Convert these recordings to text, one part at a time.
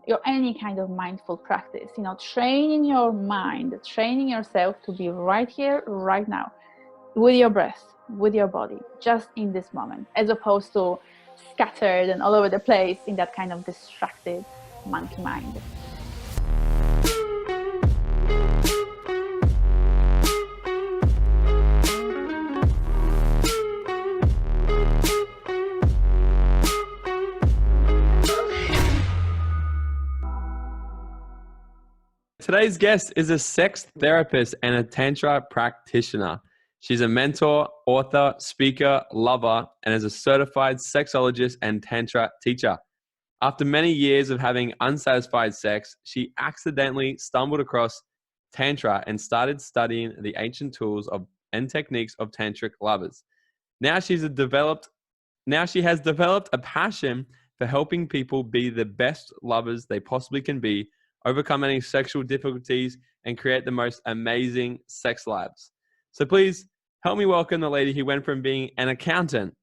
or any kind of mindful practice, training your mind, training yourself to be right here, right now, with your breath, with your body, just in this moment, as opposed to scattered and all over the place in that kind of distracted monkey mind. Today's guest is a sex therapist and a tantra practitioner. She's a mentor, author, speaker, lover, and is a certified sexologist and tantra teacher. After many years of having unsatisfied sex, she accidentally stumbled across tantra and started studying the ancient tools and techniques of tantric lovers. Now she has developed a passion for helping people be the best lovers they possibly can be, overcome any sexual difficulties, and create the most amazing sex lives. So please help me welcome the lady who went from being an accountant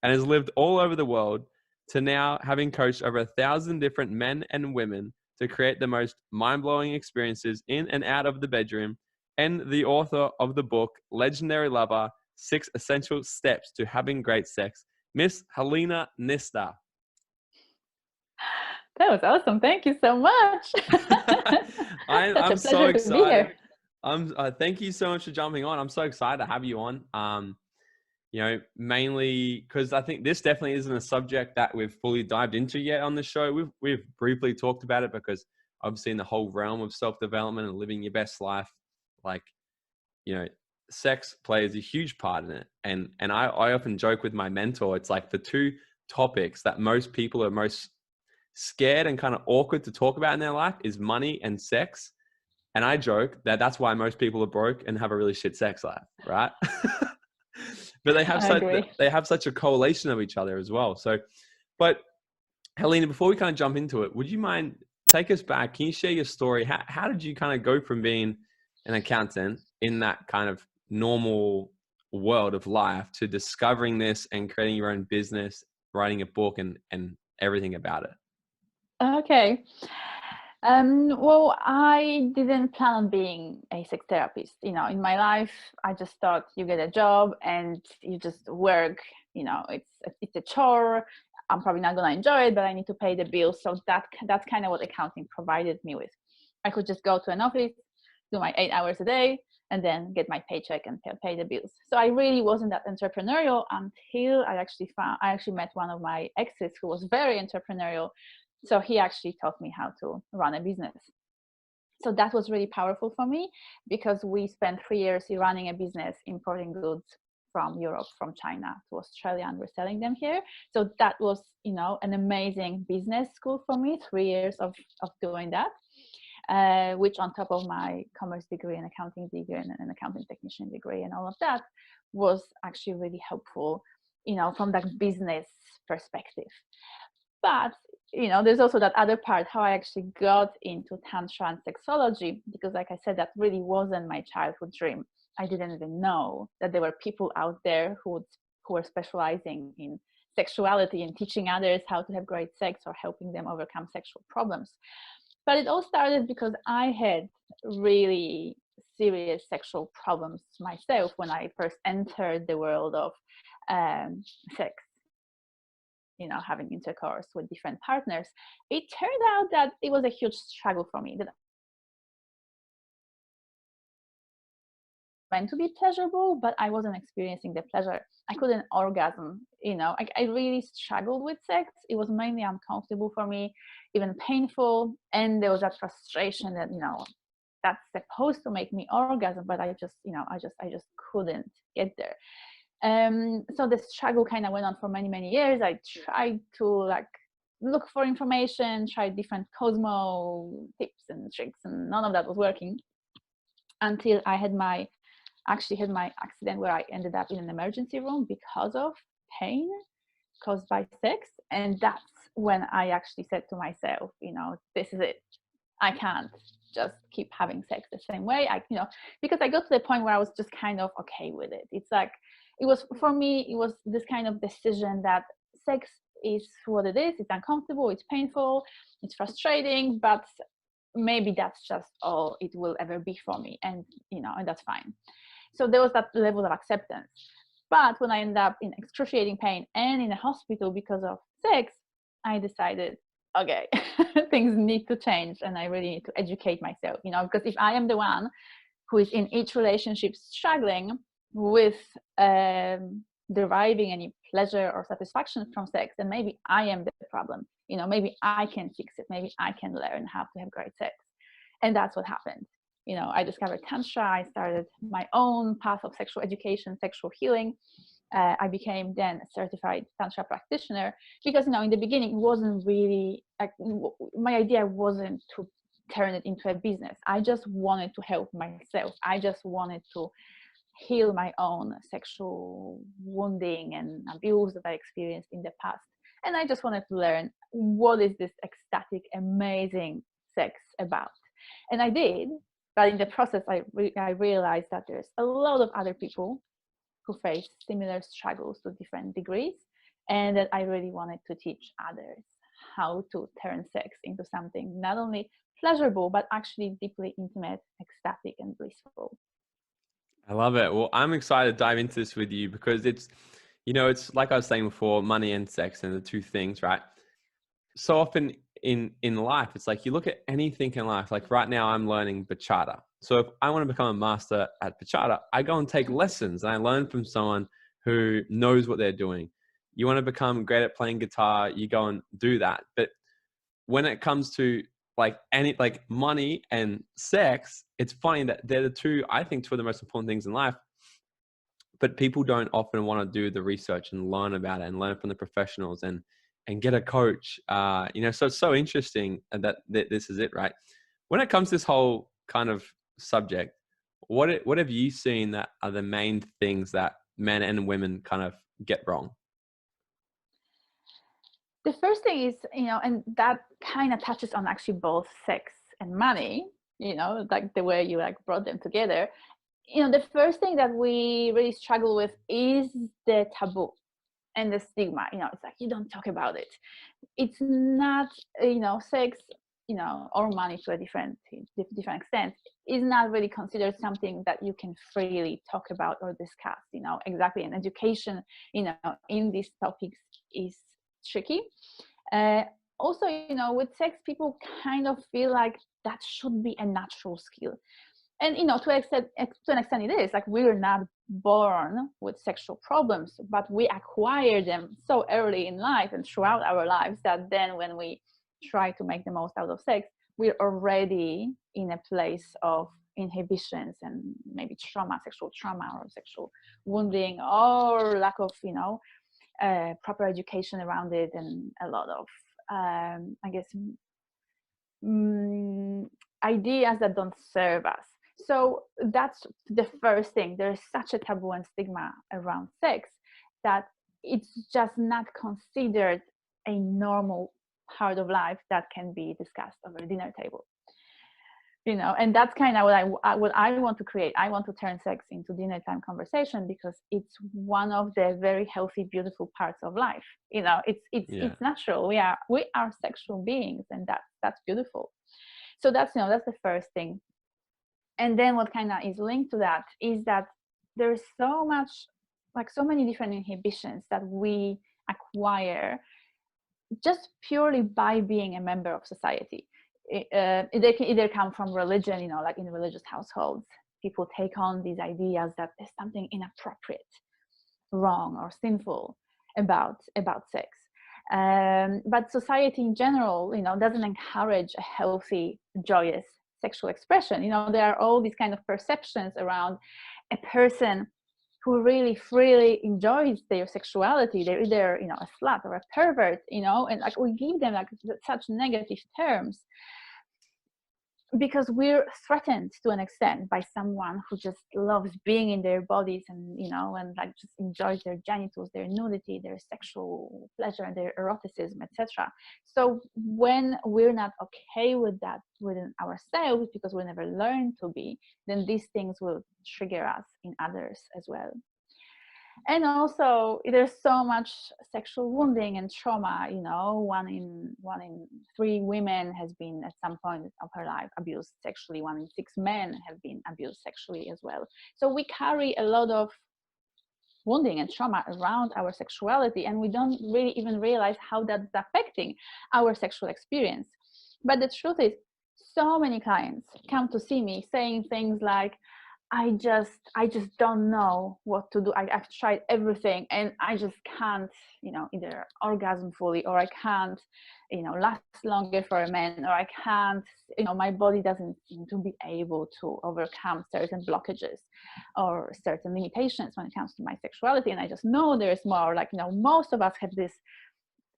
and has lived all over the world to now having coached over 1,000 different men and women to create the most mind-blowing experiences in and out of the bedroom, and the author of the book, Legendary Lover, 6 Essential Steps to Having Great Sex, Miss Helena Nista. That was awesome. Thank you so much. I'm so excited. Thank you so much for jumping on. I'm so excited to have you on. Mainly because I think this definitely isn't a subject that we've fully dived into yet on the show. We've briefly talked about it because obviously in the whole realm of self-development and living your best life, sex plays a huge part in it. And I often joke with my mentor, it's like the two topics that most people are most scared and kind of awkward to talk about in their life is money and sex. And I joke that that's why most people are broke and have a really shit sex life, right? But they have such a correlation of each other as well. So, but Helena, before we kind of jump into it, would you mind take us back? Can you share your story? How did you kind of go from being an accountant in that kind of normal world of life to discovering this and creating your own business, writing a book and everything about it? Okay. Well, I didn't plan on being a sex therapist. In my life, I just thought you get a job and you just work. It's a chore. I'm probably not gonna enjoy it, but I need to pay the bills. So that's kind of what accounting provided me with. I could just go to an office, do my 8 hours a day, and then get my paycheck and pay the bills. So I really wasn't that entrepreneurial until I actually met one of my exes who was very entrepreneurial. So he actually taught me how to run a business. So that was really powerful for me because we spent 3 years running a business, importing goods from Europe, from China to Australia, and we're selling them here. So that was, an amazing business school for me, 3 years of doing that, which on top of my commerce degree and accounting degree and an accounting technician degree and all of that was actually really helpful, from that business perspective. But there's also that other part, how I actually got into tantra and sexology, because like I said, that really wasn't my childhood dream. I didn't even know that there were people out there who were specializing in sexuality and teaching others how to have great sex or helping them overcome sexual problems. But it all started because I had really serious sexual problems myself when I first entered the world of sex. Having intercourse with different partners, it turned out that it was a huge struggle for me. That meant to be pleasurable, but I wasn't experiencing the pleasure. I couldn't orgasm. I really struggled with sex. It was mainly uncomfortable for me, even painful, and there was that frustration that that's supposed to make me orgasm, but I just couldn't get there. So the struggle kind of went on for many years. I tried to look for information, tried different Cosmo tips and tricks, and none of that was working until I had my accident where I ended up in an emergency room because of pain caused by sex. And that's when I actually said to myself, this is it. I can't just keep having sex the same way. Because I got to the point where I was just kind of okay with it. It's like, for me, it was this kind of decision that sex is what it is. It's uncomfortable, it's painful, it's frustrating, but maybe that's just all it will ever be for me, and and that's fine. So there was that level of acceptance. But when I ended up in excruciating pain and in a hospital because of sex, I decided, okay, things need to change, and I really need to educate myself, because if I am the one who is in each relationship struggling with deriving any pleasure or satisfaction from sex, then maybe I am the problem. Maybe I can fix it. Maybe I can learn how to have great sex. And that's what happened. I discovered tantra. I started my own path of sexual education, sexual healing. I became then a certified tantra practitioner because, in the beginning, it wasn't really my idea wasn't to turn it into a business. I just wanted to help myself. I just wanted to heal my own sexual wounding and abuse that I experienced in the past. And I just wanted to learn, what is this ecstatic, amazing sex about? And I did. But in the process, I realized that there's a lot of other people who face similar struggles to different degrees, and that I really wanted to teach others how to turn sex into something not only pleasurable, but actually deeply intimate, ecstatic, and blissful. I love it. Well, I'm excited to dive into this with you because it's like I was saying before, money and sex and the two things, right? So often in life, it's like you look at anything in life. Like right now, I'm learning bachata. So if I want to become a master at bachata, I go and take lessons and I learn from someone who knows what they're doing. You want to become great at playing guitar, you go and do that. But when it comes to like money and sex, it's funny that they're I think two of the most important things in life. But people don't often want to do the research and learn about it and learn from the professionals and get a coach. So it's so interesting that this is it, right? When it comes to this whole kind of subject, what have you seen that are the main things that men and women kind of get wrong? The first thing is, and that kind of touches on actually both sex and money, like the way you brought them together. The first thing that we really struggle with is the taboo and the stigma. It's like, you don't talk about it. It's not, sex, or money to a different extent is not really considered something that you can freely talk about or discuss, exactly. And education, in these topics is tricky. Also, with sex, people kind of feel like that should be a natural skill. And to an extent it is. Like, we're not born with sexual problems, but we acquire them so early in life and throughout our lives that then when we try to make the most out of sex, we're already in a place of inhibitions and maybe sexual trauma or sexual wounding, or lack of proper education around it, and a lot of I guess ideas that don't serve us. So that's the first thing. There's such a taboo and stigma around sex that it's just not considered a normal part of life that can be discussed over a dinner table. And that's kind of what I want to create. I want to turn sex into dinner time conversation, because it's one of the very healthy, beautiful parts of life. It's natural. We are sexual beings, and that's beautiful. So that's the first thing. And then what kind of is linked to that is that there's so many different inhibitions that we acquire just purely by being a member of society. They can either come from religion, like in religious households, people take on these ideas that there's something inappropriate, wrong, or sinful about sex. But society in general, doesn't encourage a healthy, joyous sexual expression. There are all these kind of perceptions around a person who really freely enjoys their sexuality. They're either, a slut or a pervert, and we give them such negative terms, because we're threatened to an extent by someone who just loves being in their bodies and just enjoys their genitals, their nudity, their sexual pleasure, and their eroticism, etc. So when we're not okay with that within ourselves, because we never learned to be, then these things will trigger us in others as well. And also there's so much sexual wounding and trauma, you know. One in 3 women has been at some point of her life abused sexually. 1 in 6 men have been abused sexually as well. So we carry a lot of wounding and trauma around our sexuality, and we don't really even realize how that's affecting our sexual experience. But the truth is, so many clients come to see me saying things like, I just don't know what to do. I've tried everything and I just can't, you know, either orgasm fully, or I can't, you know, last longer for a man, or I can't, you know, my body doesn't seem to be able to overcome certain blockages or certain limitations when it comes to my sexuality. And I just know there's more. Like, you know, most of us have this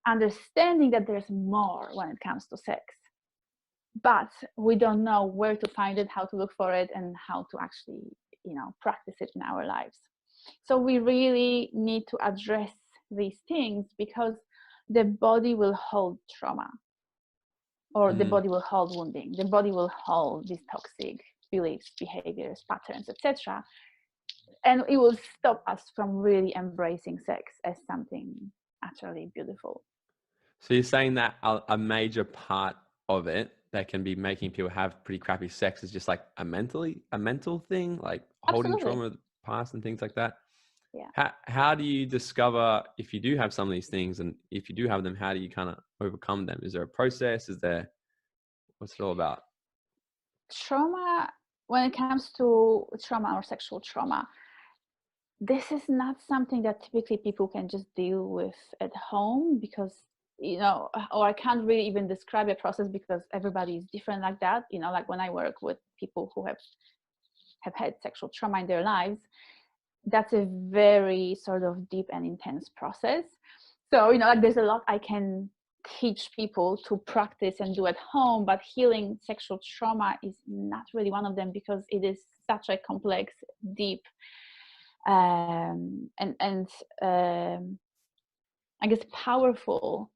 understanding that there's more when it comes to sex, but we don't know where to find it, how to look for it, and how to actually, you know, practice it in our lives. So we really need to address these things, because the body will hold trauma, or the body will hold wounding, the body will hold these toxic beliefs, behaviors, patterns, etc. And it will stop us from really embracing sex as something utterly beautiful. So you're saying that a major part of it that can be making people have pretty crappy sex is just like a mental thing, like holding Absolutely. trauma of the past and things like that. Yeah. How do you discover if you do have some of these things, and if you do have them, how do you kind of overcome them? Is there a process? What's it all about? Trauma, when it comes to trauma or sexual trauma, this is not something that typically people can just deal with at home, because, you know, or I can't really even describe a process, because everybody is different like that. You know, like when I work with people who have had sexual trauma in their lives, that's a very sort of deep and intense process. So, you know, like there's a lot I can teach people to practice and do at home, but healing sexual trauma is not really one of them, because it is such a complex, deep, and I guess powerful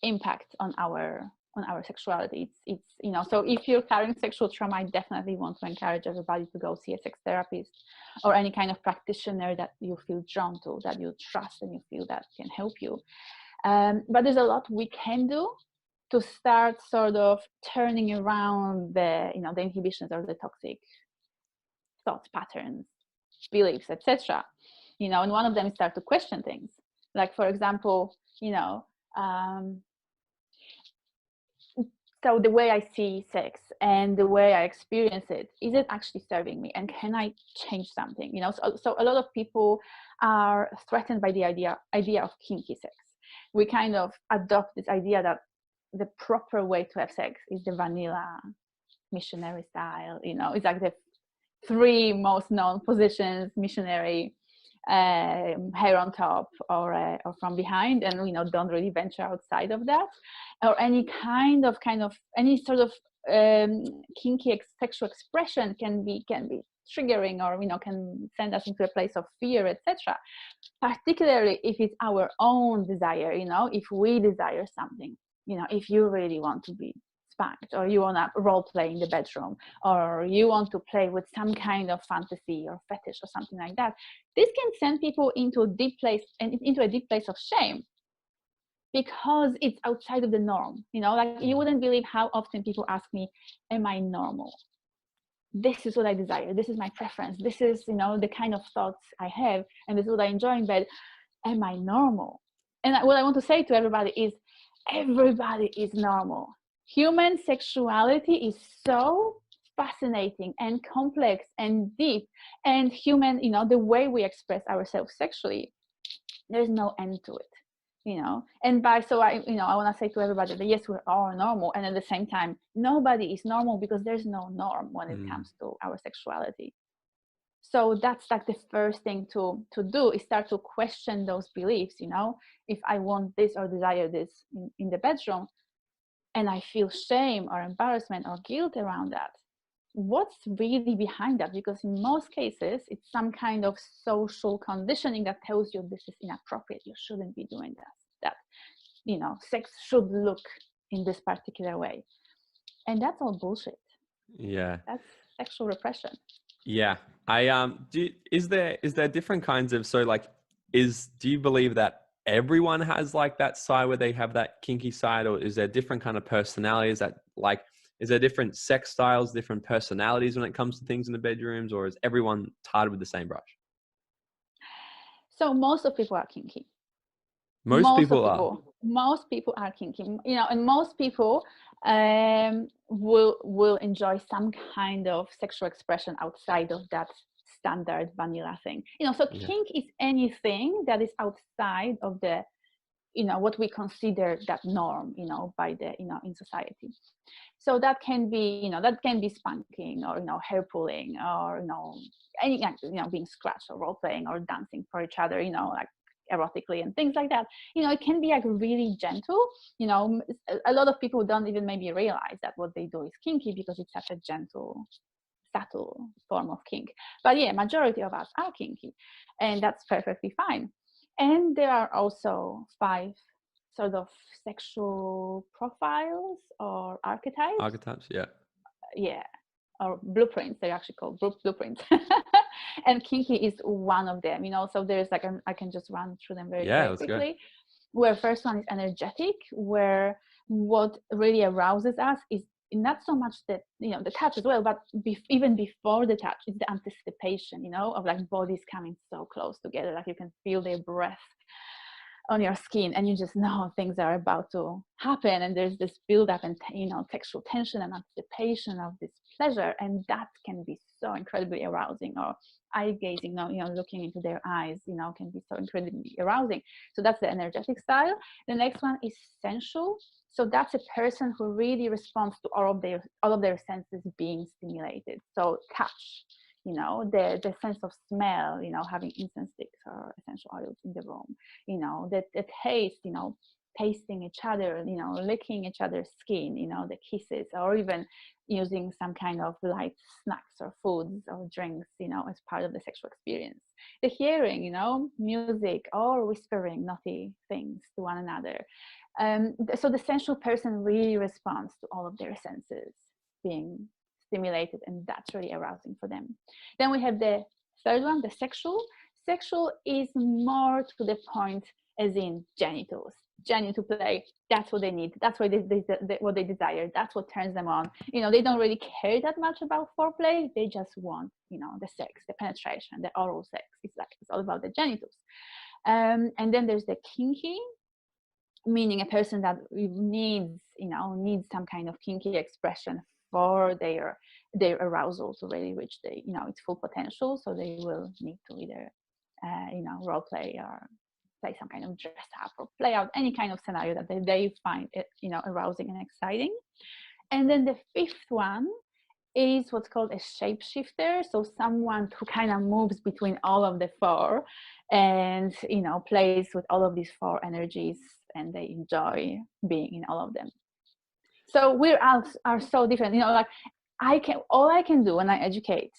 impact on our sexuality. It's you know, so if you're carrying sexual trauma, I definitely want to encourage everybody to go see a sex therapist or any kind of practitioner that you feel drawn to, that you trust and you feel that can help you. But there's a lot we can do to start sort of turning around the, you know, the inhibitions or the toxic thoughts, patterns, beliefs, etc. You know, and one of them is start to question things. Like, for example, you know, so the way I see sex and the way I experience it, is it actually serving me? And can I change something? You know, so a lot of people are threatened by the idea of kinky sex. We kind of adopt this idea that the proper way to have sex is the vanilla missionary style. You know, it's like the 3 most known positions: missionary, hair on top, or from behind, and, you know, don't really venture outside of that, or any kind of any sort of kinky sexual expression can be triggering, or, you know, can send us into a place of fear, etc. Particularly if it's our own desire. You know, if we desire something, you know, if you really want to be spanked, or you want to role play in the bedroom, or you want to play with some kind of fantasy or fetish or something like that, this can send people into a deep place of shame, because it's outside of the norm. You know, like, you wouldn't believe how often people ask me, am I normal? This is what I desire, this is my preference, this is, you know, the kind of thoughts I have, and this is what I enjoy in bed. Am I normal? And what I want to say to everybody is, everybody is normal. Human sexuality is so fascinating and complex and deep, and human, you know, the way we express ourselves sexually, there's no end to it, you know. And so I want to say to everybody that yes, we're all normal, and at the same time, nobody is normal, because there's no norm when it comes to our sexuality. So that's like the first thing to do, is start to question those beliefs. You know, if I want this or desire this in the bedroom, and I feel shame or embarrassment or guilt around that, what's really behind that? Because in most cases, it's some kind of social conditioning that tells you this is inappropriate, you shouldn't be doing that, you know, sex should look in this particular way. And that's all bullshit. Yeah. That's sexual repression. Yeah. Is there different kinds of, so like, do you believe that everyone has like that side where they have that kinky side, or is there different kind of personalities that like, is there different sex styles, different personalities when it comes to things in the bedrooms, or is everyone tarred with the same brush? So most of people are kinky. Most people are. Most people are kinky, and most people will enjoy some kind of sexual expression outside of that standard vanilla thing. So Yeah. kink is anything that is outside of the what we consider that norm, by the in society. So that can be spanking, or hair pulling, or any being scratched, or role playing, or dancing for each other, like erotically and things like that. It can be like really gentle. A lot of people don't even maybe realize that what they do is kinky, because it's such a gentle, subtle form of kink. But yeah, majority of us are kinky, and that's perfectly fine. And there are also 5 sort of sexual profiles or archetypes. Archetypes. Yeah. Yeah, or blueprints. They're actually called blueprints. And kinky is one of them. So there's like I can just run through them very, Yeah. very Let's go. quickly. Where first one is energetic, where what really arouses us is not so much the touch as well, but even before the touch, it's the anticipation, of like bodies coming so close together, like you can feel their breath on your skin, and you just know things are about to happen, and there's this build up and sexual tension and anticipation of this pleasure, and that can be so incredibly arousing. Or eye gazing, looking into their eyes, can be so incredibly arousing. So that's the energetic style. The next one is sensual. So that's a person who really responds to all of their senses being stimulated. So touch, the sense of smell, having incense sticks or essential oils in the room, the taste, tasting each other, licking each other's skin, the kisses, or even using some kind of light snacks or foods or drinks, as part of the sexual experience. The hearing, music, or whispering naughty things to one another. So the sensual person really responds to all of their senses being stimulated, and that's really arousing for them. Then we have the third one, the sexual. Sexual is more to the point, as in genitals. Genital play, that's what they need. That's what what they desire. That's what turns them on. They don't really care that much about foreplay. They just want, the sex, the penetration, the oral sex. It's all about the genitals. And then there's the kinky, meaning a person that needs some kind of kinky expression for their arousal to really reach its full potential. So they will need to either role play, or play some kind of dress up, or play out any kind of scenario that they find it arousing and exciting. And then the fifth one is what's called a shapeshifter. So someone who kind of moves between all of the 4, and plays with all of these 4 energies, and they enjoy being in all of them. So we are so different. Like all I can do when I educate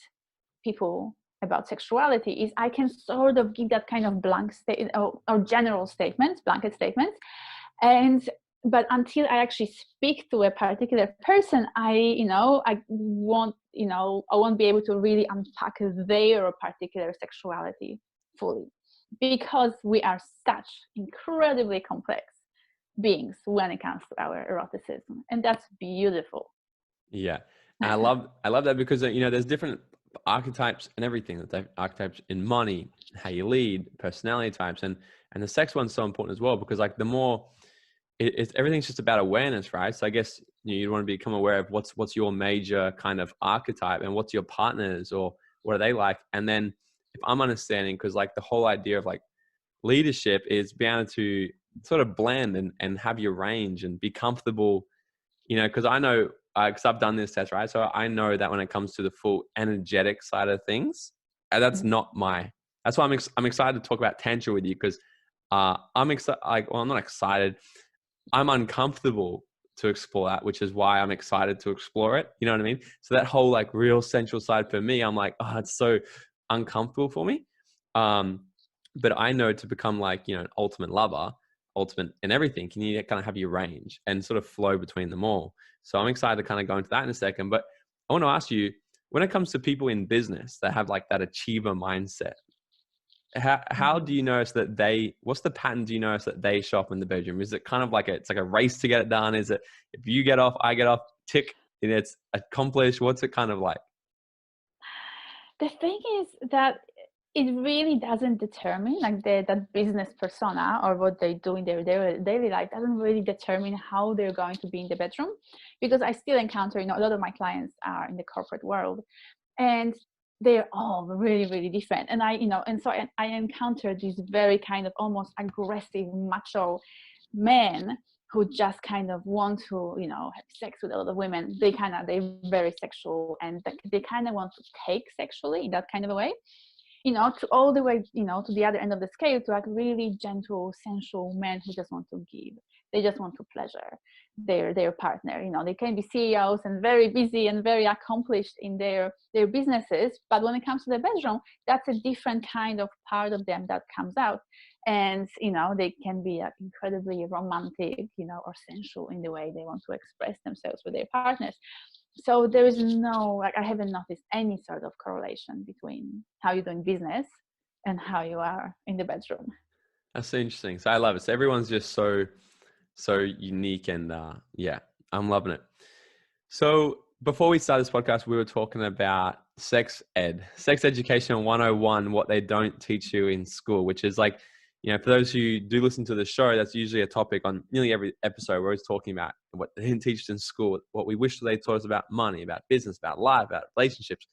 people about sexuality is I can sort of give that kind of blank state, or general statements, blanket statements, but until I actually speak to a particular person, I won't be able to really unpack their particular sexuality fully, because we are such incredibly complex beings when it comes to our eroticism, and that's beautiful. Yeah. And I love that, because there's different archetypes and everything. There's archetypes in money, how you lead, personality types, and the sex one's so important as well, because like the more it's everything's just about awareness, right? So I guess you want to become aware of what's your major kind of archetype, and what's your partners, or what are they like. And then if I'm understanding, because like the whole idea of like leadership is being able to sort of blend and have your range and be comfortable, because I know, because I've done this test, right? So I know that when it comes to the full energetic side of things, that's that's why I'm excited to talk about tantra with you, because I'm excited. Well, I'm not excited. I'm uncomfortable to explore that, which is why I'm excited to explore it. You know what I mean? So that whole like real sensual side for me, I'm like, oh, it's so uncomfortable for me. But I know to become like, an ultimate lover, ultimate in everything, you need to kind of have your range and sort of flow between them all. So I'm excited to kind of go into that in a second. But I want to ask you, when it comes to people in business that have like that achiever mindset, how do you notice that what's the pattern do you notice that they show up in the bedroom? Is it kind of like it's like a race to get it done? Is it if you get off, I get off, tick, and it's accomplished? What's it kind of like? The thing is that it really doesn't determine, like that business persona or what they do in their daily life doesn't really determine how they're going to be in the bedroom, because I still encounter, a lot of my clients are in the corporate world, and they're all really, really different. And so I encounter these very kind of almost aggressive macho men who just kind of want to, have sex with a lot of women. They're very sexual, and they kind of want to take sexually in that kind of a way, to all the way, to the other end of the scale, to like really gentle, sensual men who just want to give. They just want to pleasure their partner. They can be CEOs and very busy and very accomplished in their businesses, but when it comes to the bedroom, that's a different kind of part of them that comes out. And they can be incredibly romantic, or sensual in the way they want to express themselves with their partners. So there is no, I haven't noticed any sort of correlation between how you're doing business and how you are in the bedroom. That's interesting. So I love it. So everyone's just so unique, and yeah, I'm loving it. So before we start this podcast, we were talking about sex education 101, what they don't teach you in school, which is like, for those who do listen to the show, that's usually a topic on nearly every episode. We're always talking about what they didn't teach us in school, what we wish they taught us about money, about business, about life, about relationships.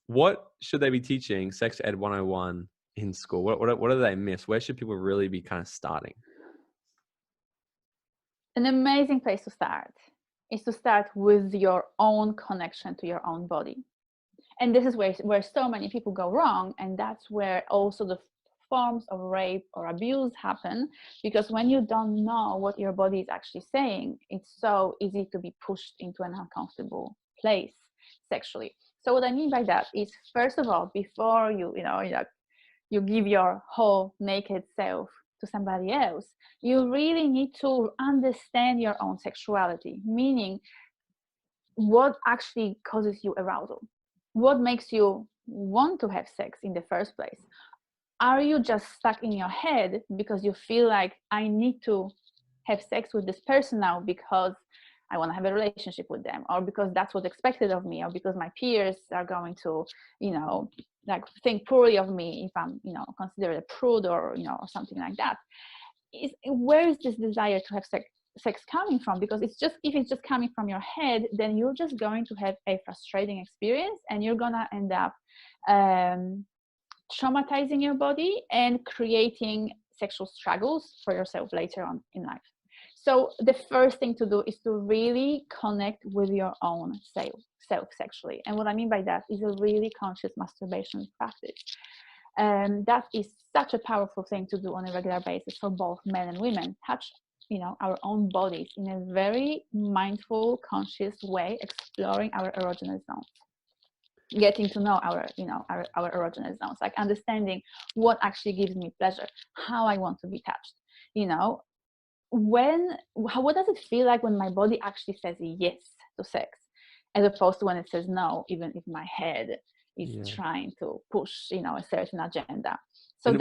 What should they be teaching Sex Ed 101 in school? What do they miss? Where should people really be kind of starting? An amazing place to start is to start with your own connection to your own body. And this is where so many people go wrong. And that's where also the forms of rape or abuse happen, because when you don't know what your body is actually saying, it's so easy to be pushed into an uncomfortable place sexually. So what I mean by that is, first of all, before you give your whole naked self to somebody else, you really need to understand your own sexuality, meaning what actually causes you arousal, what makes you want to have sex in the first place. Are you just stuck in your head because you feel like, I need to have sex with this person now because I want to have a relationship with them, or because that's what's expected of me, or because my peers are going to, think poorly of me if I'm, considered a prude, or, or something like that. Where is this desire to have sex coming from? Because if it's just coming from your head, then you're just going to have a frustrating experience, and you're gonna end up traumatizing your body and creating sexual struggles for yourself later on in life. So the first thing to do is to really connect with your own self sexually. And what I mean by that is a really conscious masturbation practice. That is such a powerful thing to do on a regular basis for both men and women. Touch, our own bodies in a very mindful, conscious way, exploring our erogenous zones. Getting to know our erogenous zones, like understanding what actually gives me pleasure, how I want to be touched. What does it feel like when my body actually says yes to sex, as opposed to when it says no, even if my head is trying to push, a certain agenda. So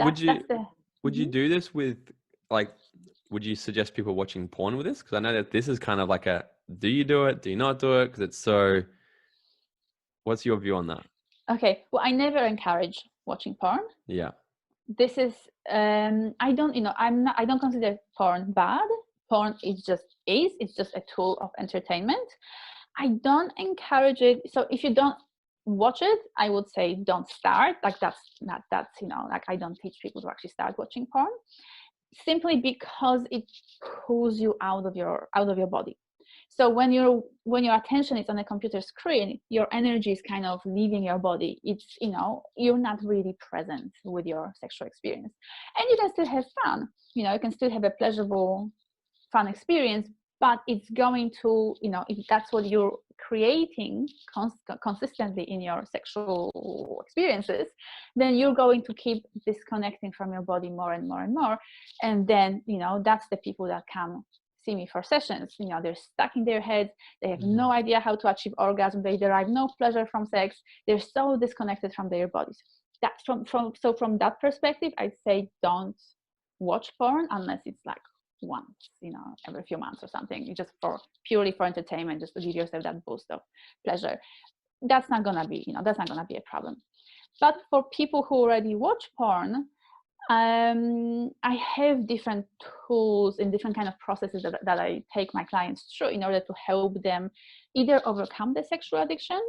would you do this with, like, would you suggest people watching porn with this? Because I know that this is kind of like do you do it? Do you not do it? Because it's so. What's your view on that? Okay, well, I never encourage watching porn. Yeah. This is I don't consider porn bad. Porn it's just a tool of entertainment. I don't encourage it. So if you don't watch it, I would say don't start. Like that's I don't teach people to actually start watching porn, simply because it pulls you out of your body. So when your attention is on a computer screen, your energy is kind of leaving your body. It's, you're not really present with your sexual experience. And you can still have fun. You can still have a pleasurable, fun experience, but it's going to, if that's what you're creating consistently in your sexual experiences, then you're going to keep disconnecting from your body more and more and more. And then, that's the people that come see me for sessions, you know, they're stuck in their heads. They have no idea how to achieve orgasm. They derive no pleasure from sex. They're so disconnected from their bodies. That's from that perspective, I'd say don't watch porn unless it's like once, you know, every few months or something, just for purely for entertainment, just to give yourself that boost of pleasure. That's not gonna be, you know, that's not gonna be a problem. But for people who already watch porn, I have different tools and different kind of processes that I take my clients through in order to help them either overcome the sexual addiction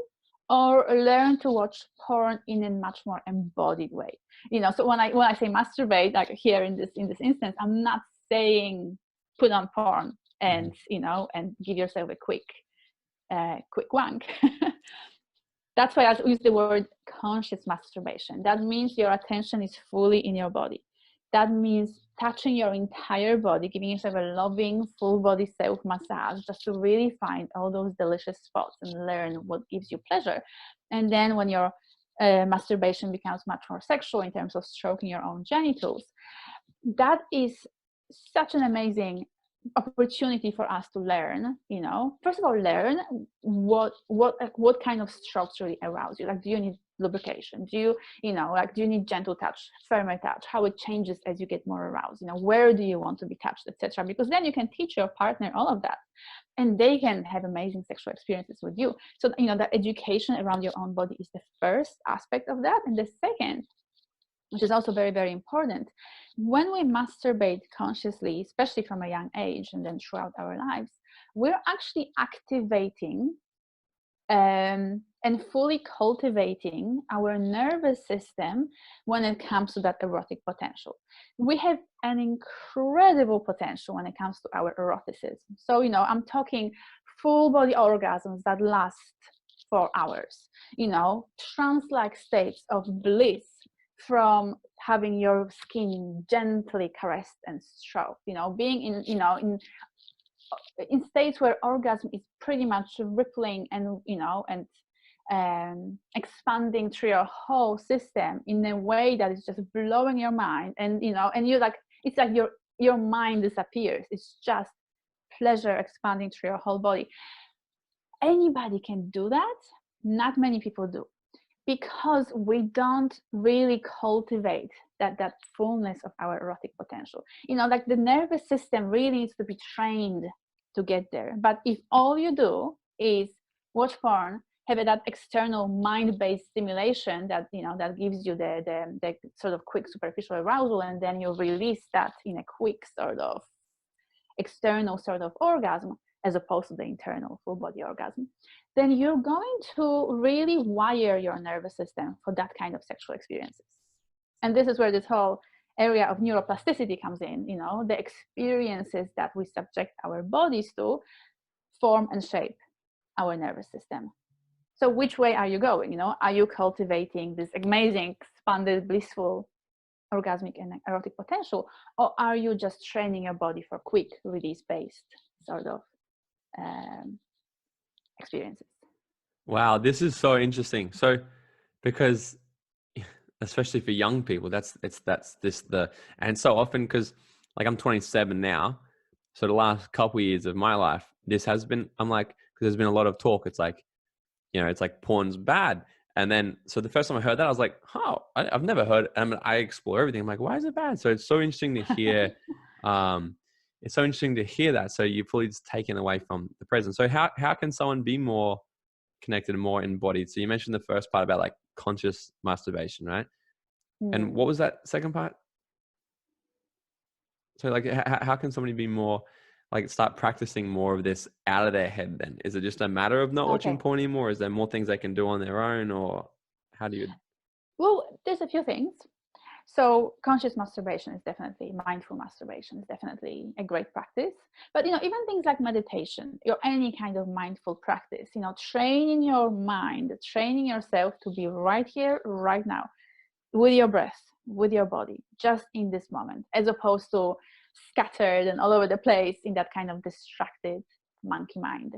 or learn to watch porn in a much more embodied way. You know, so when I say masturbate, like here in this instance, I'm not saying put on porn and, you know, and give yourself a quick wank. That's why I use the word conscious masturbation. That means your attention is fully in your body. That means touching your entire body, giving yourself a loving, full body self massage, just to really find all those delicious spots and learn what gives you pleasure. And then when your masturbation becomes much more sexual in terms of stroking your own genitals, that is such an amazing opportunity for us to learn, you know, first of all, learn what kind of strokes really arouse you. Like, do you need lubrication? Do you know, like, do you need gentle touch, firmer touch, how it changes as you get more aroused, you know, where do you want to be touched, etc. Because then you can teach your partner all of that and they can have amazing sexual experiences with you. So, you know, the education around your own body is the first aspect of that. And the second, which is also very, very important, when we masturbate consciously, especially from a young age and then throughout our lives, we're actually activating and fully cultivating our nervous system when it comes to that erotic potential. We have an incredible potential when it comes to our eroticism. So, you know, I'm talking full body orgasms that last for hours, you know, trance-like states of bliss from having your skin gently caressed and stroked, you know, being in, you know, in states where orgasm is pretty much rippling and, you know, and expanding through your whole system in a way that is just blowing your mind. And, you know, and you're like, it's like your mind disappears. It's just pleasure expanding through your whole body. Anybody can do that. Not many people do, because we don't really cultivate that fullness of our erotic potential. You know, like the nervous system really needs to be trained to get there. But if all you do is watch porn, have that external mind-based stimulation that, you know, that gives you the sort of quick superficial arousal, and then you release that in a quick sort of external sort of orgasm, as opposed to the internal full body orgasm, then you're going to really wire your nervous system for that kind of sexual experiences. And this is where this whole area of neuroplasticity comes in. You know, the experiences that we subject our bodies to form and shape our nervous system. So which way are you going? You know, are you cultivating this amazing, expanded, blissful, orgasmic and erotic potential, or are you just training your body for quick release-based sort of experiences? Wow, this is so interesting. So, because especially for young people, and so often, because like I'm 27 now, so the last couple of years of my life, this has been, I'm like, because there's been a lot of talk. It's like, you know, it's like porn's bad. And then, so the first time I heard that, I was like, oh, I've never heard it. I explore everything. I'm like, why is it bad? So it's so interesting to hear. It's so interesting to hear that. So you're fully just taken away from the present. So how can someone be more connected and more embodied? So you mentioned the first part about like conscious masturbation, right? And what was that second part? So like, how can somebody be more, like, start practicing more of this out of their head then? Is it just a matter of not watching porn anymore? Is there more things they can do on their own, or how do you? Well, there's a few things. So conscious masturbation is definitely, mindful masturbation is definitely a great practice. But, you know, even things like meditation or any kind of mindful practice, you know, training your mind, training yourself to be right here, right now, with your breath, with your body, just in this moment, as opposed to scattered and all over the place in that kind of distracted monkey mind.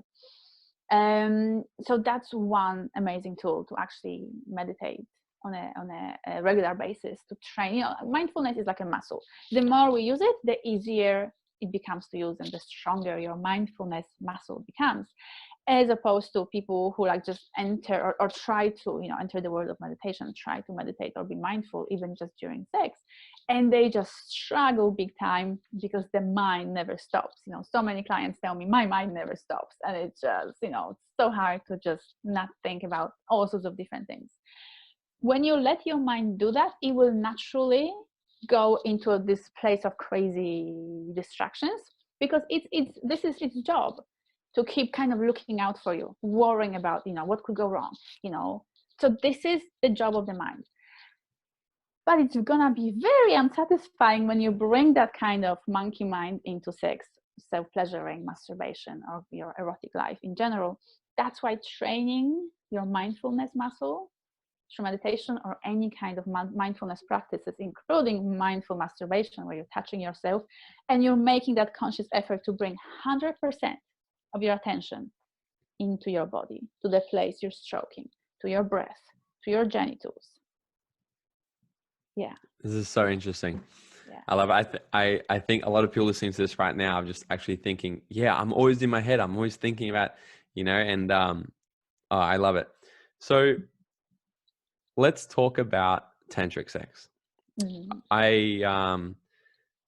So that's one amazing tool to actually meditate on a regular basis, to train. You know, mindfulness is like a muscle. The more we use it, the easier it becomes to use and the stronger your mindfulness muscle becomes, as opposed to people who like just enter or try to, you know, enter the world of meditation, try to meditate or be mindful even just during sex, and they just struggle big time because the mind never stops. You know, so many clients tell me my mind never stops, and it's just, you know, it's so hard to just not think about all sorts of different things. When you let your mind do that, it will naturally go into this place of crazy distractions, because this is its job, to keep kind of looking out for you, worrying about, you know, what could go wrong, you know. So this is the job of the mind. But it's gonna be very unsatisfying when you bring that kind of monkey mind into sex, self-pleasuring, masturbation, or your erotic life in general. That's why training your mindfulness muscle through meditation or any kind of mindfulness practices, including mindful masturbation, where you're touching yourself and you're making that conscious effort to bring 100% of your attention into your body, to the place you're stroking, to your breath, to your genitals. Yeah. This is so interesting. Yeah. I love it. I think a lot of people listening to this right now are just actually thinking, yeah, I'm always in my head. I'm always thinking about, you know, and oh, I love it. So let's talk about tantric sex.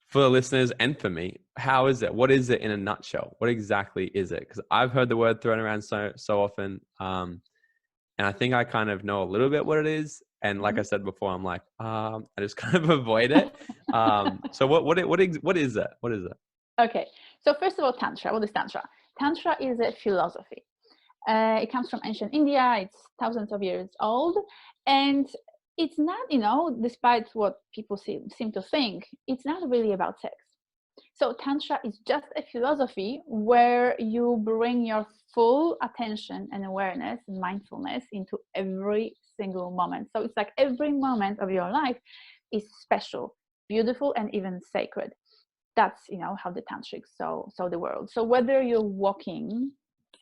For the listeners and for me, how is it? What is it in a nutshell? What exactly is it? Because I've heard the word thrown around so often, and I think I kind of know a little bit what it is. And like I said before, I'm like, I just kind of avoid it. So what is it? What is it? Okay. So first of all, tantra. What is tantra? Tantra is a philosophy. It comes from ancient India. It's thousands of years old, and it's not, you know, despite what people seem to think, it's not really about sex. So tantra is just a philosophy where you bring your full attention and awareness and mindfulness into every single moment. So it's like every moment of your life is special, beautiful, and even sacred. That's, you know, how the tantrics saw the world. So whether you're walking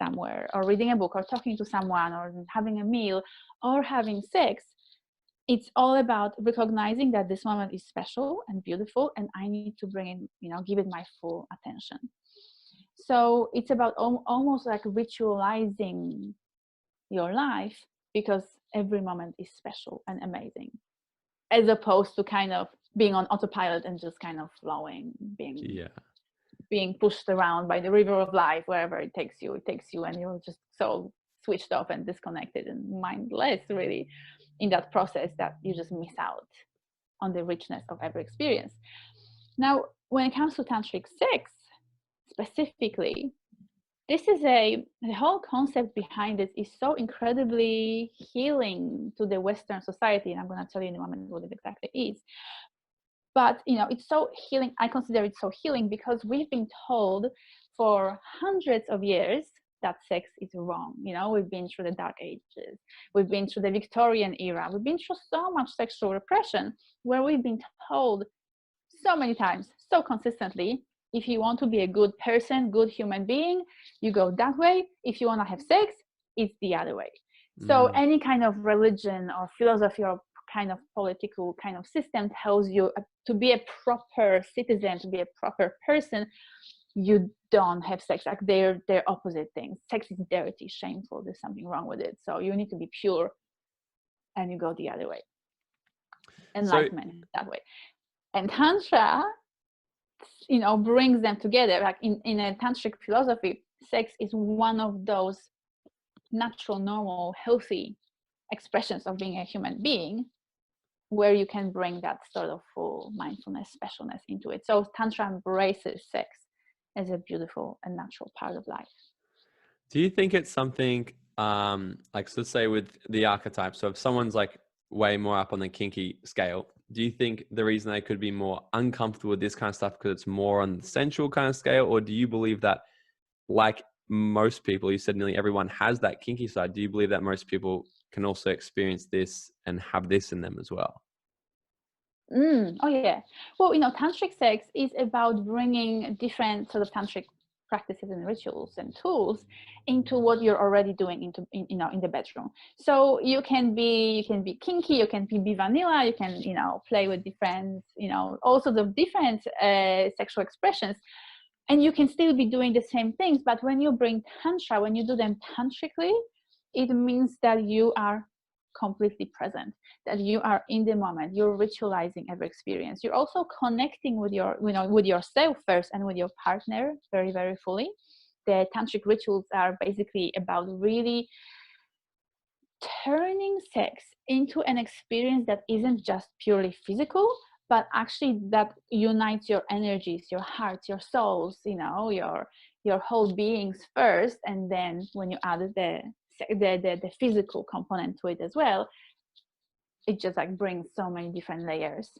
somewhere or reading a book or talking to someone or having a meal or having sex, it's all about recognizing that this moment is special and beautiful, and I need to bring in, you know, give it my full attention. So it's about almost like ritualizing your life, because every moment is special and amazing, as opposed to kind of being on autopilot and just kind of flowing, being pushed around by the river of life. Wherever it takes you, and you're just so switched off and disconnected and mindless, really, in that process, that you just miss out on the richness of every experience. Now, when it comes to tantric sex specifically, this is the whole concept behind it is so incredibly healing to the Western society, and I'm going to tell you in a moment what it exactly is. But, you know, it's so healing. I consider it so healing because we've been told for hundreds of years that sex is wrong. You know, we've been through the Dark Ages, we've been through the Victorian era, we've been through so much sexual repression, where we've been told so many times, so consistently, if you want to be a good person, good human being, you go that way. If you want to have sex, it's the other way. So any kind of religion or philosophy or kind of political kind of system tells you to be a proper citizen, to be a proper person, you don't have sex. Like they're opposite things. Sex is dirty, shameful, there's something wrong with it. So you need to be pure, and you go the other way. Enlightenment that way. And tantra, you know, brings them together. Like in a tantric philosophy, sex is one of those natural, normal, healthy expressions of being a human being, where you can bring that sort of full mindfulness, specialness into it. So tantra embraces sex as a beautiful and natural part of life. Do you think it's something like, so let's say with the archetypes, so if someone's like way more up on the kinky scale, do you think the reason they could be more uncomfortable with this kind of stuff because it's more on the sensual kind of scale? Or do you believe that, like most people, you said nearly everyone has that kinky side, do you believe that most people can also experience this and have this in them as well? Oh yeah. Well, you know, tantric sex is about bringing different sort of tantric practices and rituals and tools into what you're already doing in the bedroom. So you can be kinky, you can be vanilla, you can, you know, play with different, you know, all sorts of different sexual expressions. And you can still be doing the same things, but when you bring tantra, when you do them tantrically, it means that you are completely present, that you are in the moment, you're ritualizing every experience. You're also connecting with your, with yourself first and with your partner very, very fully. The tantric rituals are basically about really turning sex into an experience that isn't just purely physical, but actually that unites your energies, your hearts, your souls, your whole beings first, and then when you add the physical component to it as well, it just like brings so many different layers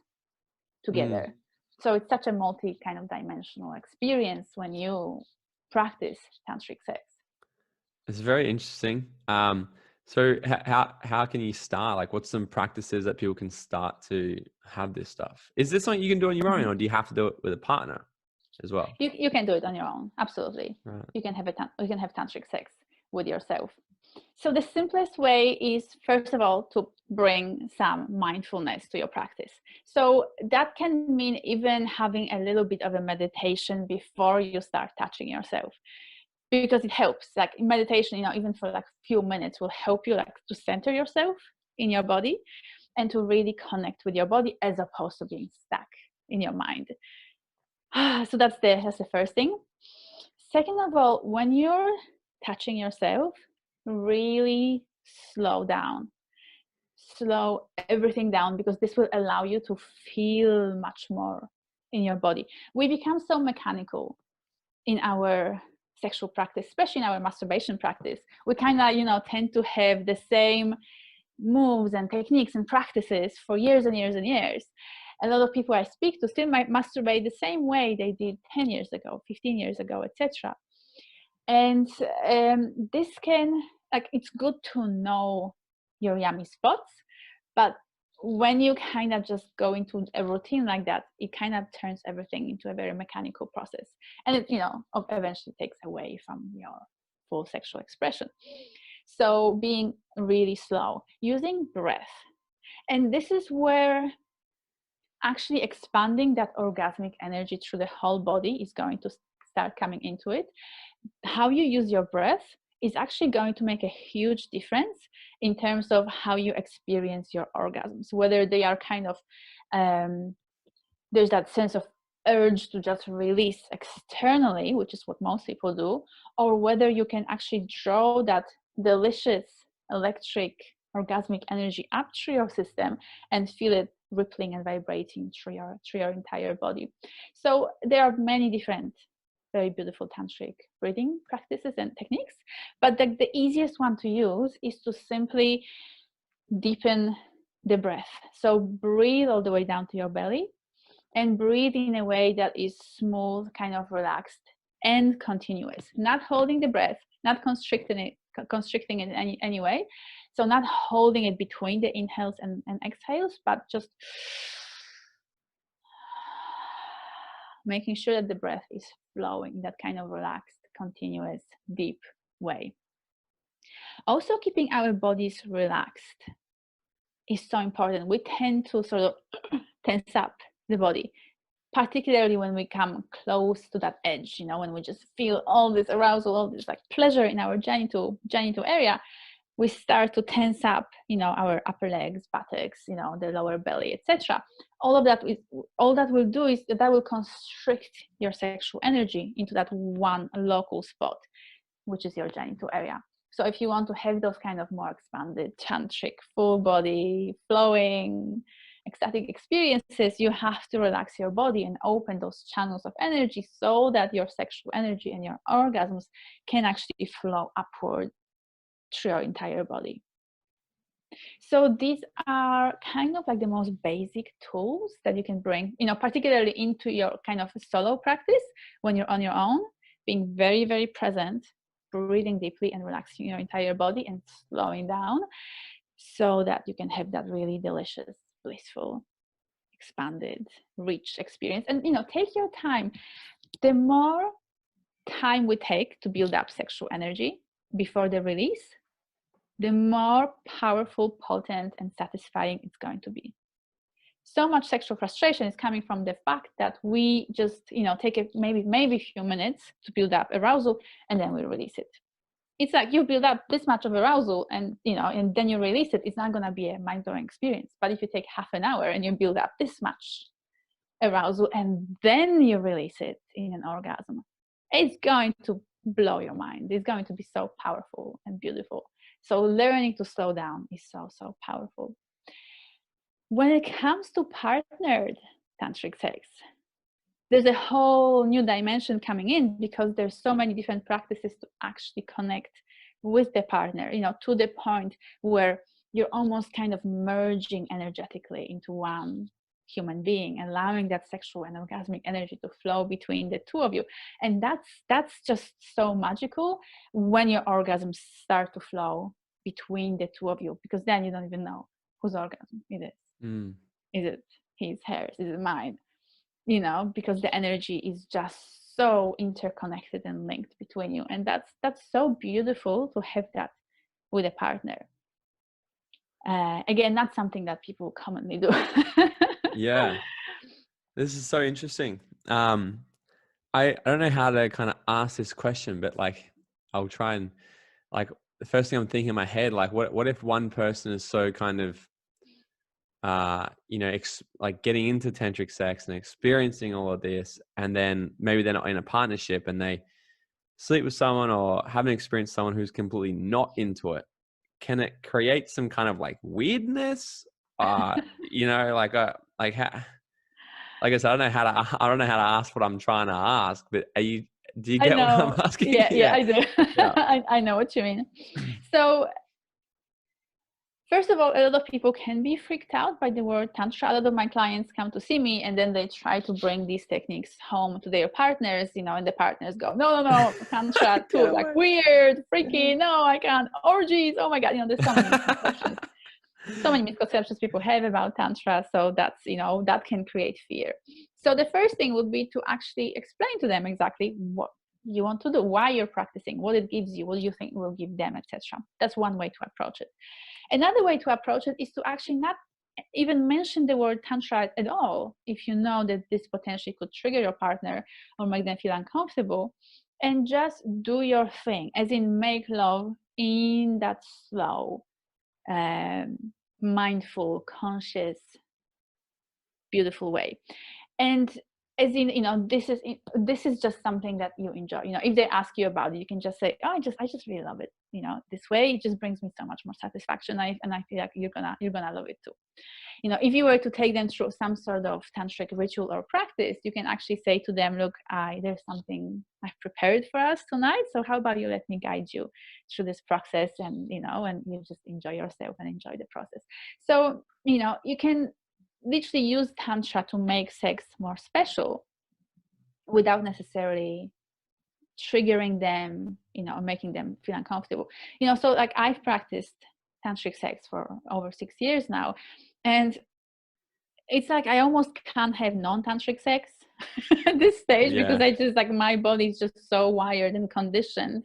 together. So it's such a multi kind of dimensional experience when you practice tantric sex. It's very interesting. So how can you start? Like, what's some practices that people can start to have this stuff? Is this something you can do on your own, or do you have to do it with a partner as well? You can do it on your own. Absolutely. Right. You can have tantric sex with yourself. So the simplest way is, first of all, to bring some mindfulness to your practice. So that can mean even having a little bit of a meditation before you start touching yourself, because it helps. Like in meditation, even for like a few minutes will help you like to center yourself in your body and to really connect with your body as opposed to being stuck in your mind. So that's the first thing. Second of all, when you're touching yourself, really slow down. Slow everything down, because this will allow you to feel much more in your body. We become so mechanical in our sexual practice, especially in our masturbation practice. We kind of, tend to have the same moves and techniques and practices for years and years and years. A lot of people I speak to still might masturbate the same way they did 10 years ago, 15 years ago, etc. And this can, like, it's good to know your yummy spots, but when you kind of just go into a routine like that, it kind of turns everything into a very mechanical process, and it eventually takes away from your full sexual expression. So being really slow, using breath, and this is where actually expanding that orgasmic energy through the whole body is going to start coming into it. How you use your breath is actually going to make a huge difference in terms of how you experience your orgasms, whether they are kind of there's that sense of urge to just release externally, which is what most people do, or whether you can actually draw that delicious electric orgasmic energy up through your system and feel it rippling and vibrating through your entire body. So there are many different very beautiful tantric breathing practices and techniques, but the easiest one to use is to simply deepen the breath. So breathe all the way down to your belly and breathe in a way that is smooth, kind of relaxed and continuous, not holding the breath, not constricting it in any way. So not holding it between the inhales and exhales, but just making sure that the breath is flowing in that kind of relaxed, continuous, deep way. Also, keeping our bodies relaxed is so important. We tend to sort of tense up the body, particularly when we come close to that edge, when we just feel all this arousal, all this like pleasure in our genital area. We start to tense up, our upper legs, buttocks, the lower belly, etc. All that will do is that will constrict your sexual energy into that one local spot, which is your genital area. So if you want to have those kind of more expanded tantric, full body, flowing, ecstatic experiences, you have to relax your body and open those channels of energy so that your sexual energy and your orgasms can actually flow upward through your entire body. So these are kind of like the most basic tools that you can bring, particularly into your kind of solo practice when you're on your own, being very, very present, breathing deeply and relaxing your entire body and slowing down so that you can have that really delicious, blissful, expanded, rich experience. And, take your time. The more time we take to build up sexual energy before the release, the more powerful, potent, and satisfying it's going to be. So much sexual frustration is coming from the fact that we just, take maybe a few minutes to build up arousal, and then we release it. It's like you build up this much of arousal, and and then you release it. It's not going to be a mind-blowing experience. But if you take half an hour and you build up this much arousal and then you release it in an orgasm, it's going to blow your mind. It's going to be so powerful and beautiful. So learning to slow down is so powerful. When it comes to partnered tantric sex, there's a whole new dimension coming in, because there's so many different practices to actually connect with the partner, to the point where you're almost kind of merging energetically into one human being, allowing that sexual and orgasmic energy to flow between the two of you. And that's just so magical when your orgasms start to flow between the two of you, because then you don't even know whose orgasm it is. Is it his, hers? Is it mine? Because the energy is just so interconnected and linked between you. And that's so beautiful to have that with a partner. Again, not something that people commonly do. Yeah, this is so interesting. I don't know how to kind of ask this question, but like, I'll try and, like, the first thing I'm thinking in my head, like, what if one person is so kind of, like getting into tantric sex and experiencing all of this, and then maybe they're not in a partnership and they sleep with someone or haven't experienced someone who's completely not into it. Can it create some kind of like weirdness? Like how, like I said, I don't know how to ask what I'm trying to ask, but do you I get what I'm know. asking? Yeah, I do. Yeah. I know what you mean. So first of all, a lot of people can be freaked out by the word tantra. A lot of my clients come to see me and then they try to bring these techniques home to their partners, and the partners go, no, tantra too, like weird, freaky, no, I can't, orgies, oh my God, there's so many misconceptions. So many misconceptions people have about tantra. So that's, that can create fear. So the first thing would be to actually explain to them exactly what you want to do, why you're practicing, what it gives you, what do you think will give them, etc. That's one way to approach it. Another way to approach it is to actually not even mention the word tantra at all, if you know that this potentially could trigger your partner or make them feel uncomfortable, and just do your thing, as in make love in that slow, mindful, conscious, beautiful way. And as in, this is just something that you enjoy. If they ask you about it, you can just say, oh, I just really love it. This way it just brings me so much more satisfaction. And I feel like you're gonna love it too. If you were to take them through some sort of tantric ritual or practice, you can actually say to them, look, there's something I've prepared for us tonight. So how about you let me guide you through this process, and and you just enjoy yourself and enjoy the process. So, you can literally use tantra to make sex more special without necessarily triggering them, or making them feel uncomfortable. So like I've practiced tantric sex for over 6 years now, and it's like I almost can't have non-tantric sex at this stage, because I just, like, my body is just so wired and conditioned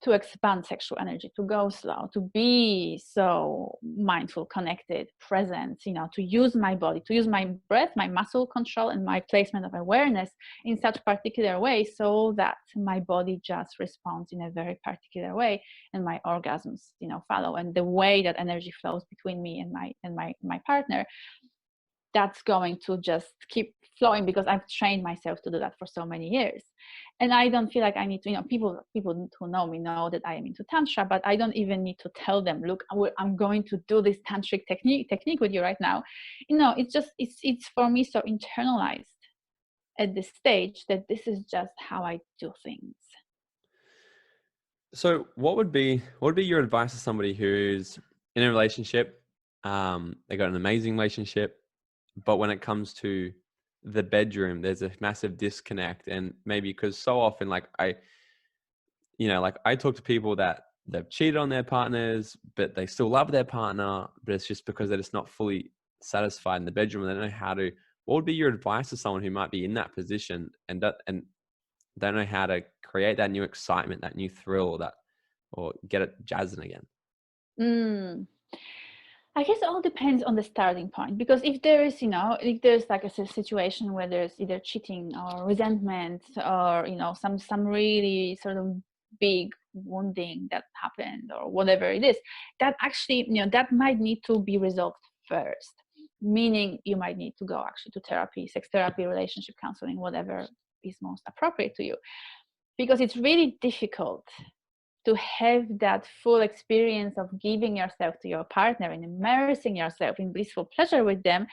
to expand sexual energy, to go slow, to be so mindful, connected, present, to use my body, to use my breath, my muscle control, and my placement of awareness in such particular way, so that my body just responds in a very particular way, and my orgasms, follow. And the way that energy flows between me and my partner, that's going to just keep flowing, because I've trained myself to do that for so many years. And I don't feel like I need to, people who know me know that I am into tantra, but I don't even need to tell them, look, I'm going to do this tantric technique with you right now. It's for me so internalized at this stage that this is just how I do things. So what would be your advice to somebody who's in a relationship, they got an amazing relationship, but when it comes to the bedroom, there's a massive disconnect? And maybe because so often, like I talk to people that they've cheated on their partners, but they still love their partner, but it's just because they're just not fully satisfied in the bedroom. And they don't know how to. What would be your advice to someone who might be in that position and don't know how to create that new excitement, that new thrill, or get it jazzing again? I guess it all depends on the starting point, because if there is, if there's like a situation where there's either cheating or resentment or, some really sort of big wounding that happened or whatever it is, that actually, that might need to be resolved first. Meaning you might need to go actually to therapy, sex therapy, relationship counseling, whatever is most appropriate to you, because it's really difficult to have that full experience of giving yourself to your partner and immersing yourself in blissful pleasure with them,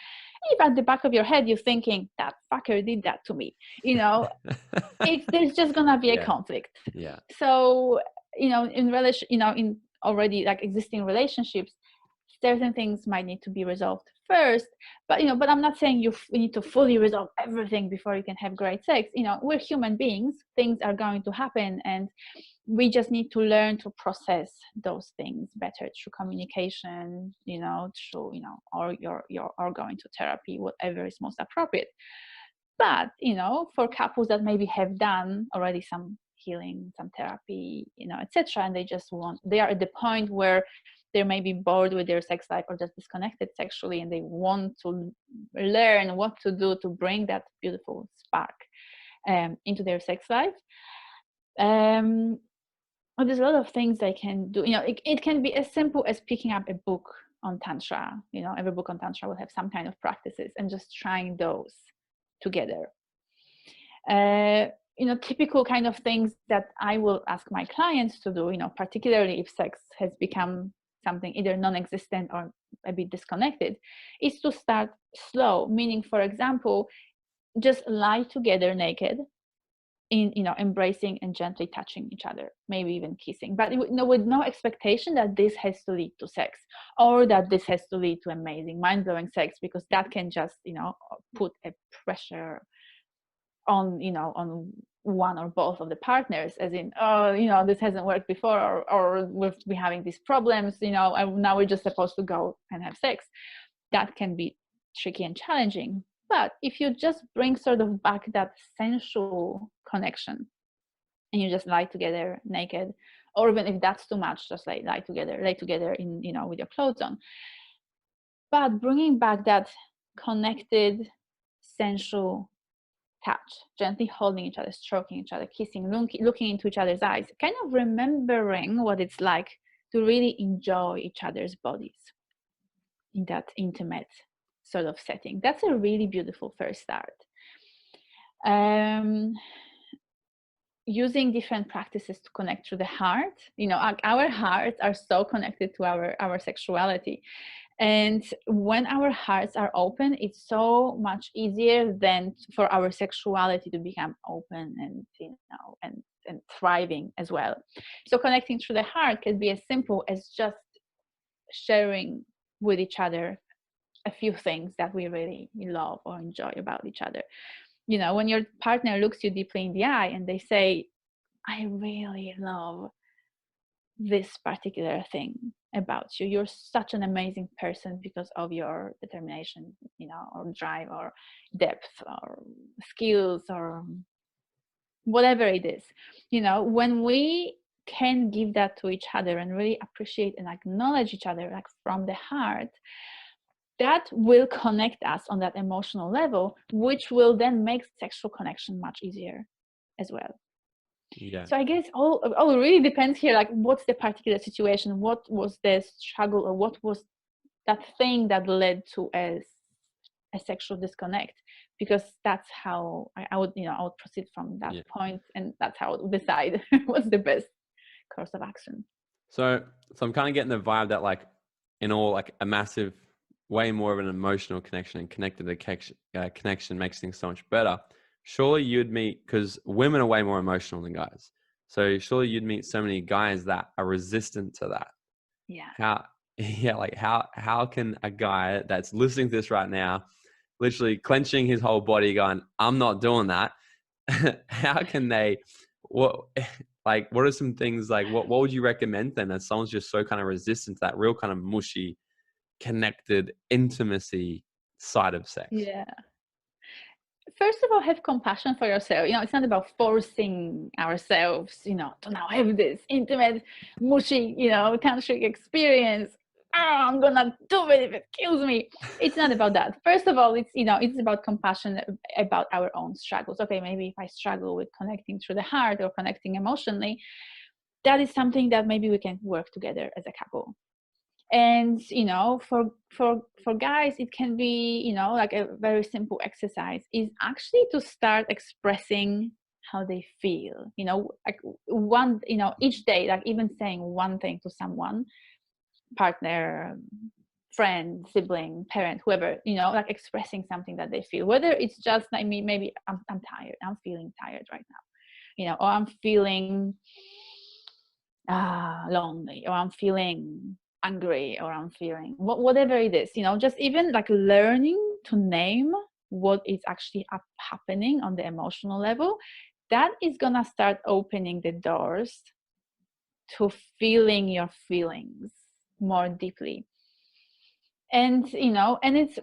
if at the back of your head you're thinking, that fucker did that to me, there's just gonna be a conflict. Yeah. So in relation, in already like existing relationships, certain things might need to be resolved first, but I'm not saying you need to fully resolve everything before you can have great sex. We're human beings, things are going to happen, and we just need to learn to process those things better through communication, or going to therapy, whatever is most appropriate. But for couples that maybe have done already some healing, some therapy, etc., and they are at the point where they may be bored with their sex life or just disconnected sexually, and they want to learn what to do to bring that beautiful spark into their sex life. There's a lot of things they can do. It can be as simple as picking up a book on tantra. Every book on tantra will have some kind of practices, and just trying those together. Typical kind of things that I will ask my clients to do, particularly if sex has become something either non-existent or a bit disconnected, is to start slow. Meaning, for example, just lie together naked, in embracing and gently touching each other, maybe even kissing, but with no expectation that this has to lead to sex, or that this has to lead to amazing, mind-blowing sex, because that can just put a pressure on on one or both of the partners, as in, this hasn't worked before, or we're having these problems, now we're just supposed to go and have sex. That can be tricky and challenging. But if you just bring sort of back that sensual connection, and you just lie together naked, or even if that's too much, just like lay together in with your clothes on, but bringing back that connected, sensual touch, gently holding each other, stroking each other, kissing, looking into each other's eyes, kind of remembering what it's like to really enjoy each other's bodies in that intimate sort of setting. That's a really beautiful first start. Using different practices to connect through the heart. Our hearts are so connected to our sexuality, and when our hearts are open, it's so much easier than for our sexuality to become open and and thriving as well. So connecting through the heart can be as simple as just sharing with each other a few things that we really love or enjoy about each other. When your partner looks you deeply in the eye and they say, I really love this particular thing about you. You're such an amazing person because of your determination, or drive, or depth, or skills, or whatever it is. When we can give that to each other and really appreciate and acknowledge each other, like from the heart, that will connect us on that emotional level, which will then make sexual connection much easier as well. Yeah. So I guess all really depends here, like what's the particular situation, what was the struggle, or what was that thing that led to a sexual disconnect, because that's how I would proceed from that point, and that's how I would decide what's the best course of action. So I'm kind of getting the vibe that, like, in all, like, a massive, way more of an emotional connection and connected connection makes things so much better. Surely you'd meet, because women are way more emotional than guys, so surely you'd meet so many guys that are resistant to that. How can a guy that's listening to this right now, literally clenching his whole body going, I'm not doing that, how can they, what are some things, like what would you recommend then, as someone's just so kind of resistant to that real kind of mushy, connected intimacy side of sex? First of all, have compassion for yourself. It's not about forcing ourselves, to now have this intimate, mushy, tantric experience. I'm gonna do it if it kills me. It's not about that. First of all, it's about compassion about our own struggles. Okay, maybe if I struggle with connecting through the heart or connecting emotionally, that is something that maybe we can work together as a couple. And for guys, it can be like a very simple exercise is actually to start expressing how they feel, like one, each day, like even saying one thing to someone, partner, friend, sibling, parent, whoever, like expressing something that they feel, whether it's just like me, maybe I'm tired, I'm feeling tired right now, or I'm feeling lonely, or I'm feeling angry, or I'm feeling whatever it is, just even like learning to name what is actually happening on the emotional level, that is gonna start opening the doors to feeling your feelings more deeply. And and it's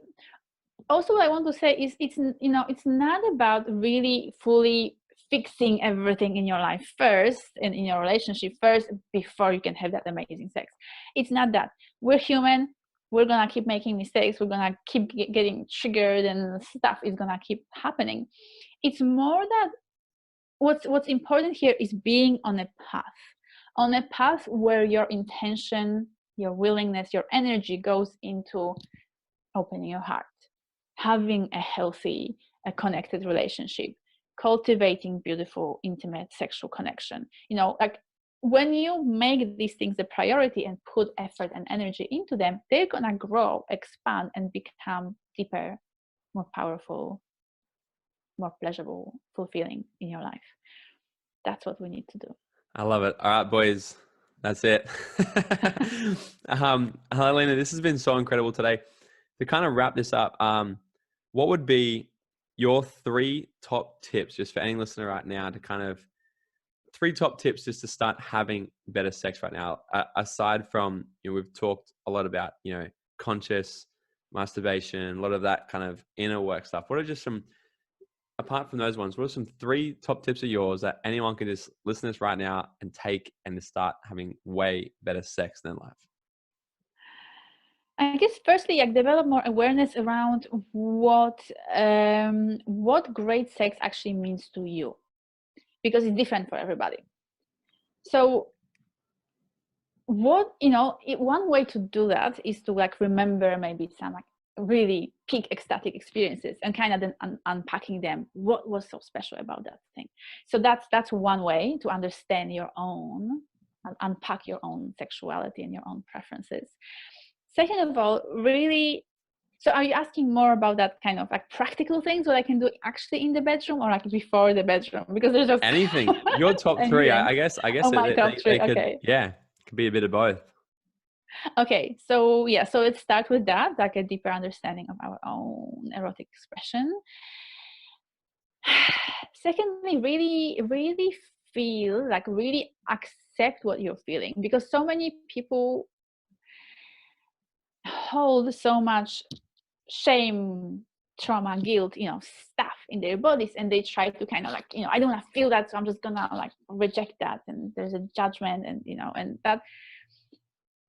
also what I want to say is it's not about really fully fixing everything in your life first and in your relationship first before you can have that amazing sex. It's not that. We're human, we're gonna keep making mistakes, we're gonna keep getting triggered, and stuff is gonna keep happening. It's more that what's important here is being on a path where your intention, your willingness, your energy goes into opening your heart, having a healthy, a connected relationship, cultivating beautiful, intimate sexual connection. Like when you make these things a priority and put effort and energy into them, they're gonna grow, expand, and become deeper, more powerful, more pleasurable, fulfilling in your life. That's what we need to do. I love it. All right, boys, that's it. Helena, this has been so incredible today. To kind of wrap this up, what would be your 3 top tips just for any listener right now to kind of 3 top tips just to start having better sex right now, aside from, we've talked a lot about, conscious masturbation, a lot of that kind of inner work stuff. What are just some, apart from those ones, what are some 3 top tips of yours that anyone can just listen to this right now and take and to start having way better sex than life? I guess firstly, like develop more awareness around what great sex actually means to you, because it's different for everybody. So one way to do that is to like remember maybe some like really peak ecstatic experiences and kind of then unpacking them. What was so special about that thing? So that's one way to understand your own, unpack your own sexuality and your own preferences. Second of all, really, so are you asking more about that kind of like practical things, what I can do actually in the bedroom or like before the bedroom? Because there's just anything. Your top 3, I guess. Oh, my top 3. could, okay. Yeah, could be a bit of both. Okay, so let's start with that, like a deeper understanding of our own erotic expression. Secondly, really, really feel like really accept what you're feeling, because so many people hold so much shame, trauma, guilt, stuff in their bodies, and they try to kind of like, I don't want to feel that, so I'm just gonna like reject that, and there's a judgment, and and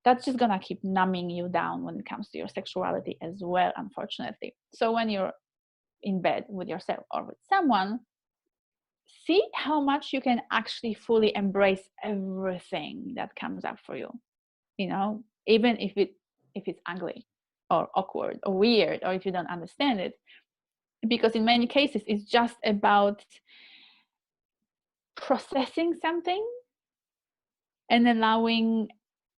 that's just gonna keep numbing you down when it comes to your sexuality as well, unfortunately. So when you're in bed with yourself or with someone, see how much you can actually fully embrace everything that comes up for you, even if it's ugly or awkward or weird, or if you don't understand it, because in many cases it's just about processing something and allowing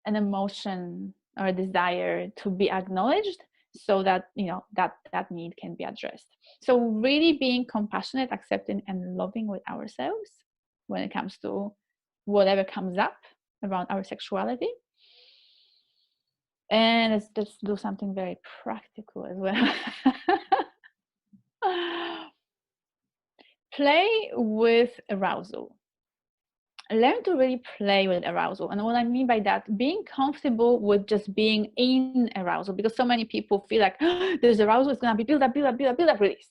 an emotion or a desire to be acknowledged, so that that need can be addressed. So really being compassionate, accepting, and loving with ourselves when it comes to whatever comes up around our sexuality. And let's do something very practical as well. Play with arousal. Learn to really play with arousal. And what I mean by that, being comfortable with just being in arousal, because so many people feel like, oh, there's arousal, it's going to be build up, release,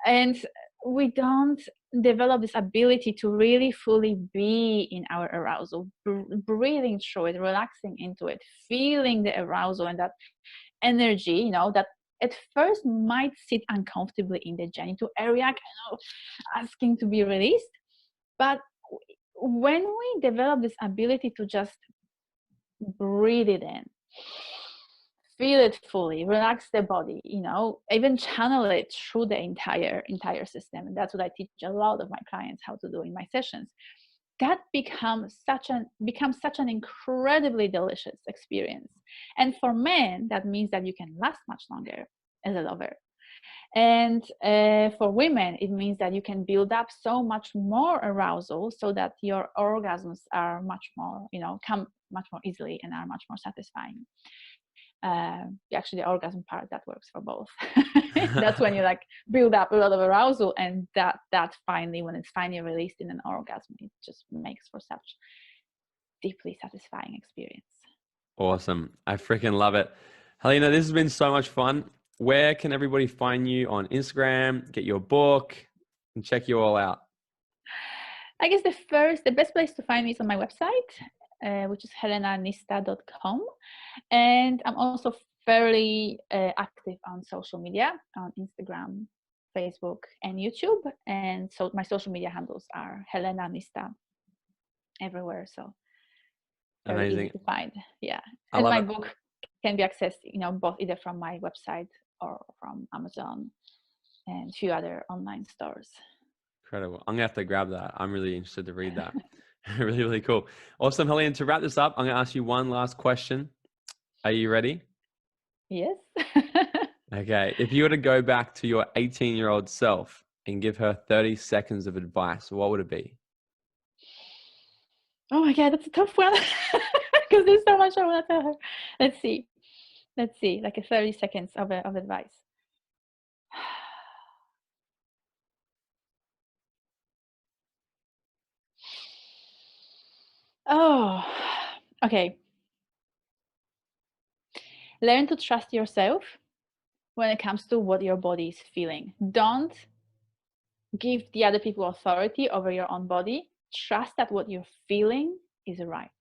and we don't develop this ability to really fully be in our arousal, breathing through it, relaxing into it, feeling the arousal and that energy, you know, that at first might sit uncomfortably in the genital area, kind of asking to be released. But when we develop this ability to just breathe it in, feel it fully, relax the body, you know, even channel it through the entire system. And that's what I teach a lot of my clients how to do in my sessions. That becomes such an incredibly delicious experience. And for men, that means that you can last much longer as a lover. And for women, it means that you can build up so much more arousal so that your orgasms are much more, you know, come much more easily and are much more satisfying. Actually, the orgasm part, that works for both. That's when you like build up a lot of arousal, and that finally, when it's finally released in an orgasm, it just makes for such deeply satisfying experience. Awesome. I freaking love it. Helena, this has been so much fun. Where can everybody find you on Instagram, get your book, and check you all out? I guess the best place to find me is on my website, which is helenanista.com. And I'm also fairly active on social media, on Instagram, Facebook, and YouTube. And so my social media handles are Helena Nista everywhere. So very Amazing. easy to find. Yeah. I And love my it. book can be accessed, you know, both either from my website or from Amazon and a few other online stores. Incredible. I'm gonna have to grab that. I'm really interested to read that. Really, really cool. Awesome, Helena. To wrap this up, I'm gonna ask you one last question. Are you ready? Yes. Okay. If you were to go back to your 18-year-old self and give her 30 seconds of advice, what would it be? Oh my God, that's a tough one because there's so much I want to tell her. Let's see, like a 30 seconds of advice. Oh, okay. Learn to trust yourself when it comes to what your body is feeling. Don't give the other people authority over your own body. Trust that what you're feeling is right.